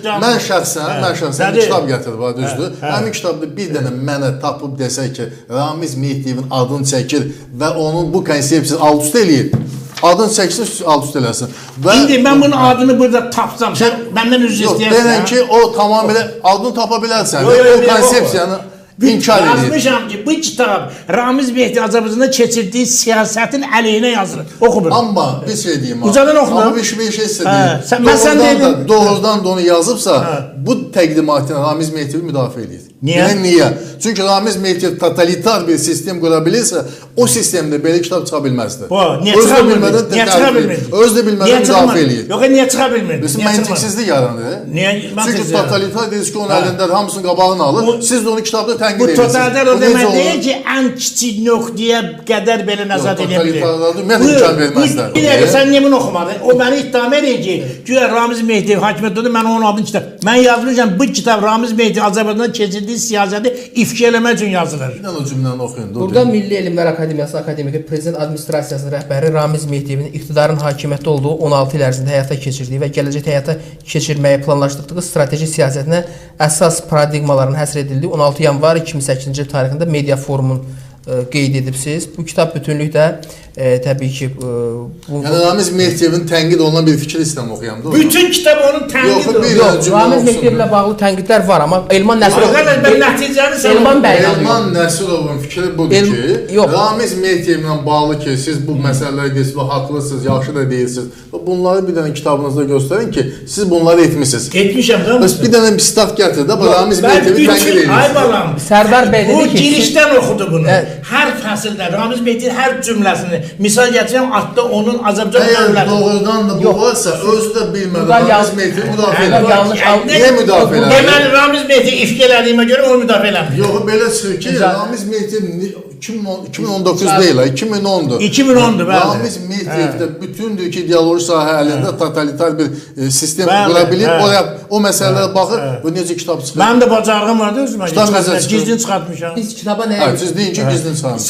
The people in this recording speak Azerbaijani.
Mən şəxsən kitab gətirib, düzdür. Həmin kitabda bir dənə mənə tapıb desək ki, Ramiz Mehdiyevin adını çəkir və onun bu konsepsiyasını alt-üst eləyir. Adını çəksin, alt-üst eləsin. İndi mən bunun adını burada tapsam, sən məndən üzr istəyərsən. Denən ki, o tamamilə adını tapa bilərsən. O konsepsiyanı inkar edir. Yazmışam ki, bu kitab Ramiz Mehdi Azərbaycanda keçirdiyi siyasətin əleyhinə yazılır. Oxu bunu. Amma bir şey deyim. Ucadan oxu. Amma bir şey istəyir. Doğrudan da onu yazıbsa, bu təqdimatını Ramiz Mehdiyevi müdafiə edir. Niyə? Çünki Ramiz Mehdiyev totalitar bir sistem qura bilirsə, o sistemdə belə kitab çıxa bilməzdi. Niyə çıxa bilmir? Öz də bilmədən müdafiə edir. Yox, niyə çıxa bilmir? Məntiqsizlik yaranır. Çünki totalitar dediniz ki, onun əlində hamısının qabağını alır. Siz də onu kitabda tənqid edirsiniz. Bu totalitar o demək deyil ki, ən kiçik nöqtəyə qədər belə nəzarət edə bilir. Ümumiyyətlə imkan verməzlər. Bir dəqiqə, sən niyə bunu oxumadın? O məni ittiham edir ki, güya Ramiz Mehdiyev hakimiyyətdə mən onun adını kitab. Mən yazmışam, bu kitab Ramiz Mehdiyev Azərbaycanda keçirdiyi siyasəti ifşa eləmək üçün yazılır. Bir dənə o cümləni oxuyun. Burada Milli Elmlər Akademiyası akademiki Prezident Administrasiyasının rəhbəri Ramiz Mehdiyevin iqtidarın hakimiyyətdə olduğu 16 il ərzində həyata keçirdiyi və gələcəkdə həyata keçirməyi planlaşdırdığı strateji siyasətinə əsas paradigmaların həsr edildiyi 16 yanvar 2008-ci il tarixində media forumun qeyd edibsiniz. Bu kitab bütünlükdə təbii ki yəni Ramiz Mehdiyevin tənqid olunan bir fikir istəm oxuyam. Bütün kitab onun tənqidi. Yox, Ramiz Mehdiyevlə bağlı tənqidlər var, amma Elman Nəsirovun fikri budur ki, Ramiz Mehdiyevlə bağlı ki, siz bu məsələləri deyirsiniz və haqlısınız, yaxşı da deyirsiniz. Bunları bir dənə kitabınızda göstərin ki, siz bunları etmişsiniz. Etmişəm da. Bir dənə bir stat gətir də, Ramiz Mehdiyevi tənqid edirsiniz. Ay balam, Sərdar bəy dedi ki, bu girişdən oxudu bunu. Hər fəsildə Ramiz Mehdiyev hər cümləsini misal gətirəm, adda onun Azərbaycan dövləti. Əgər doğrudan da bu varsa, özü də bilmədi Ramiz Mehdiyevi müdafiə edir. Niyə müdafiə edir? Deməli, Ramiz Mehdiyev ifki elədiyimə görə onu müdafiə eləmir. Yox, belə çıxır ki, Ramiz Mehdiyev 2019 deyil, 2010'dur. 2010'dur, bəli. Ramiz Mehdiyevdə bütündür ki, ideoloji sahə əlində totalitar bir sistem qura bilir. O məsələlərə baxır, bu necə kitab çıxır? Mənim də bacarığım vardı özümə. Gizlin çıxartmışam. Biz kitaba nəyə? Siz deyin ki, gizlin çıxartmışam.